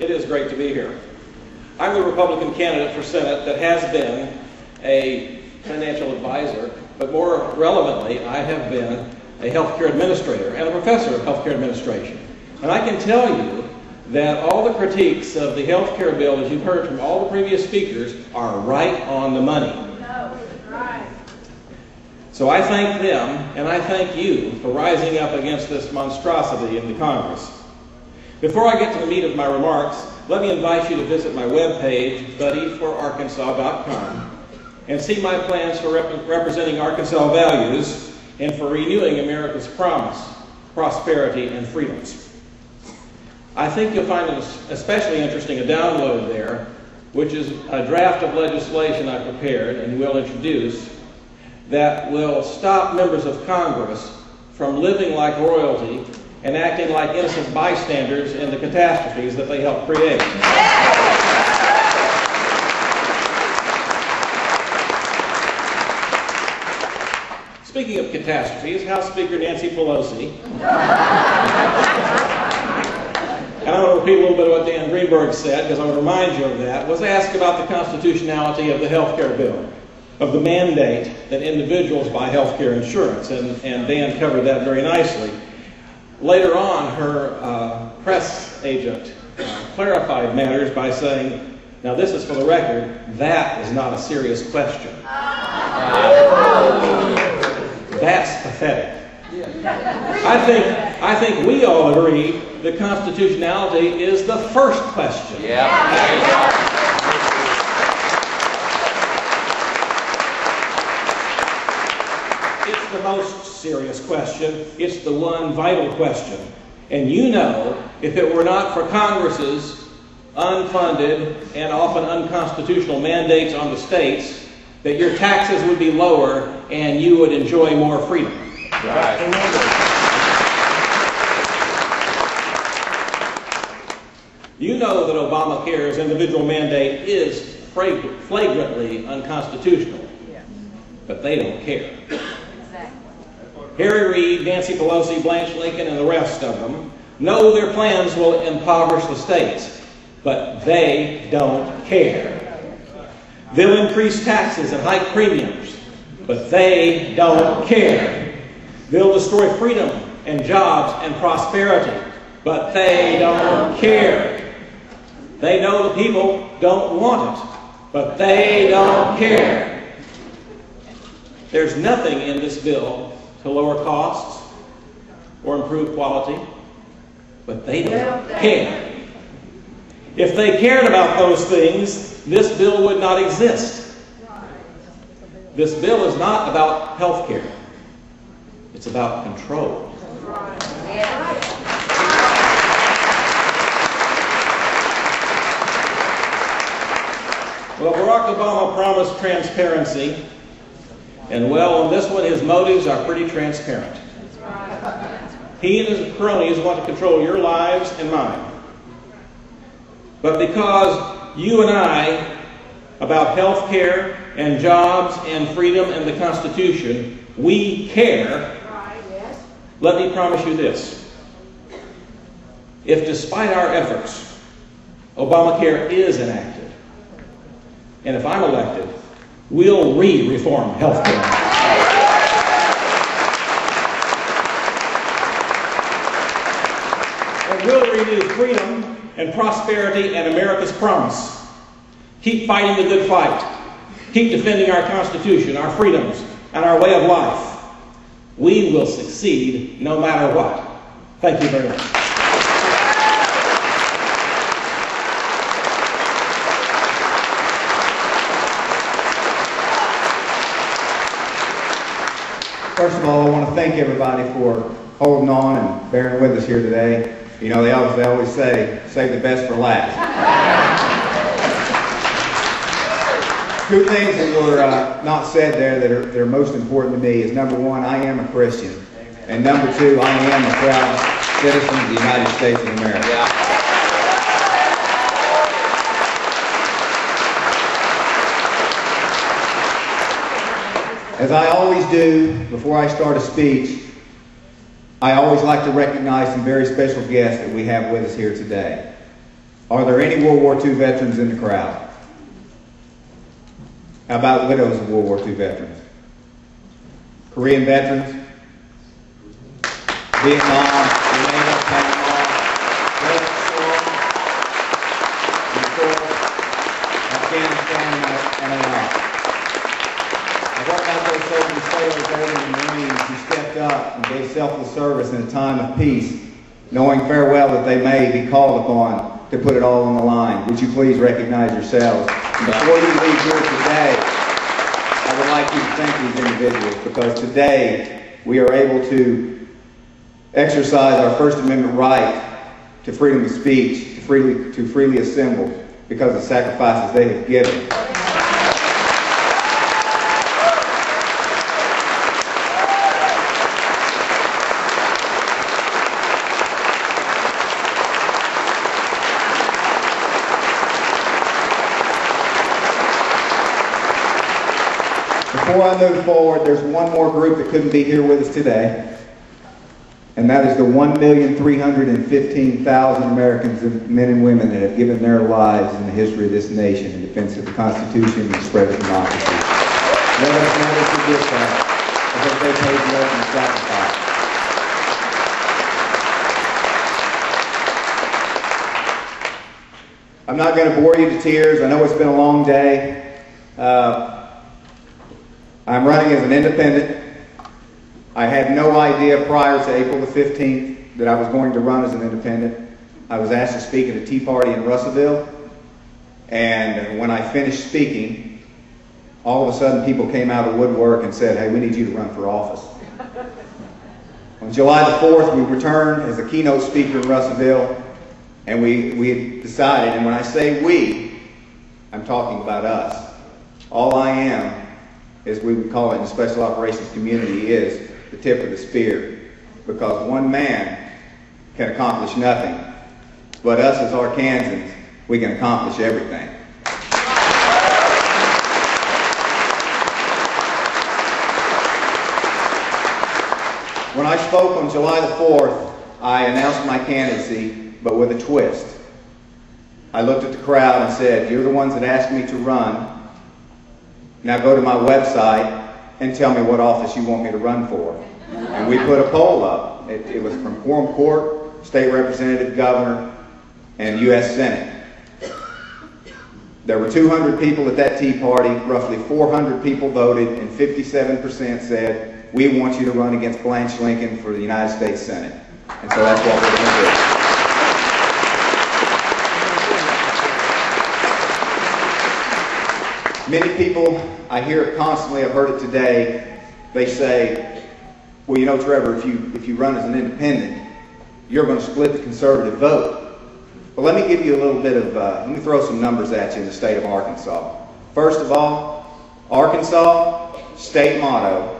It is great to be here. I'm the Republican candidate for Senate that has been a financial advisor, but more relevantly, I have been a healthcare administrator and a professor of healthcare administration. And I can tell you that all the critiques of the healthcare bill, as you've heard from all the previous speakers, are right on the money. So I thank them, and I thank you for rising up against this monstrosity in the Congress. Before I get to the meat of my remarks, let me invite you to visit my webpage, buddyforarkansas.com, and see my plans for representing Arkansas values and for renewing America's promise, prosperity, and freedoms. I think you'll find it especially interesting a download there, which is a draft of legislation I prepared and will introduce that will stop members of Congress from living like royalty and acting like innocent bystanders in the catastrophes that they help create. Speaking of catastrophes, House Speaker Nancy Pelosi, and I want to repeat a little bit of what Dan Greenberg said because I want to remind you of that, was asked about the constitutionality of the health care bill, of the mandate that individuals buy health care insurance, and Dan covered that very nicely. Later on, her press agent clarified matters by saying, now this is for the record, that is not a serious question. That's pathetic. I think we all agree that constitutionality is the first question. It's the most serious question. It's the one vital question. And you know, if it were not for Congress's unfunded and often unconstitutional mandates on the states, that your taxes would be lower and you would enjoy more freedom. Right. You know that Obamacare's individual mandate is flagrantly unconstitutional, but they don't care. Harry Reid, Nancy Pelosi, Blanche Lincoln, and the rest of them know their plans will impoverish the states, but they don't care. They'll increase taxes and hike premiums, but they don't care. They'll destroy freedom and jobs and prosperity, but they don't care. They know the people don't want it, but they don't care. There's nothing in this bill to lower costs or improve quality, but they don't care. If they cared about those things, this bill would not exist. This bill is not about health care. It's about control. Well, Barack Obama promised transparency, and well, on this one, his motives are pretty transparent. He and his cronies want to control your lives and mine. But because you and I, about health care and jobs and freedom and the Constitution, we care, let me promise you this. If despite our efforts, Obamacare is enacted, and if I'm elected, we'll reform health care. And we'll renew freedom and prosperity and America's promise. Keep fighting the good fight. Keep defending our Constitution, our freedoms, and our way of life. We will succeed no matter what. Thank you very much. First of all, I want to thank everybody for holding on and bearing with us here today. You know, they always say, save the best for last. Two things that were not said there that are most important to me is, number one, I am a Christian. And number two, I am a proud citizen of the United States of America. As I always do before I start a speech, I always like to recognize some very special guests that we have with us here today. Are there any World War II veterans in the crowd? How about widows of World War II veterans? Korean veterans? Vietnam, Grenada, Panama, Afghanistan, and Iraq. What about those soldiers and sailors older than the Marines who stepped up and gave selfless service in a time of peace, knowing farewell that they may be called upon to put it all on the line? Would you please recognize yourselves? And before you leave here today, I would like you to thank these individuals, because today we are able to exercise our First Amendment right to freedom of speech, to freely assemble, because of the sacrifices they have given. Before I move forward, there's one more group that couldn't be here with us today, and that is the 1,315,000 Americans, men and women, that have given their lives in the history of this nation in defense of the Constitution and the spread of democracy. Let us never forget that, because they paid the ultimate sacrifice. I'm not going to bore you to tears. I know it's been a long day. I'm running as an independent. I had no idea prior to April the 15th that I was going to run as an independent. I was asked to speak at a tea party in Russellville, and when I finished speaking, all of a sudden people came out of the woodwork and said, "Hey, we need you to run for office." On July the 4th, we returned as a keynote speaker in Russellville, and we had decided, and when I say we, I'm talking about us. All I am, as we would call it in the special operations community, is the tip of the spear, because one man can accomplish nothing, but us as Arkansans, we can accomplish everything. When I spoke on July the 4th, I announced my candidacy, but with a twist. I looked at the crowd and said, "You're the ones that asked me to run. Now go to my website and tell me what office you want me to run for." And we put a poll up. It was from Quorum Court, State Representative, Governor, and U.S. Senate. There were 200 people at that tea party. Roughly 400 people voted, and 57% said, "We want you to run against Blanche Lincoln for the United States Senate." And so that's what we're going to do. Many people, I hear it constantly, I've heard it today, they say, "Well, you know, Trevor, if you run as an independent, you're going to split the conservative vote." Well, let me give you a little bit of, let me throw some numbers at you in the state of Arkansas. First of all, Arkansas, state motto,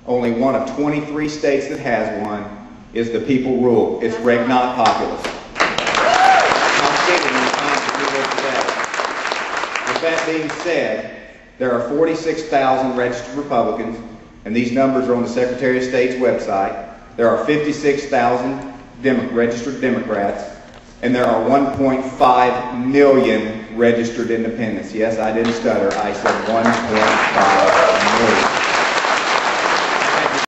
only one of 23 states that has one, is "The people rule." It's reg not populist. With that being said, there are 46,000 registered Republicans, and these numbers are on the Secretary of State's website. There are 56,000 registered Democrats, and there are 1.5 million registered independents. Yes, I didn't stutter. I said 1.5 million.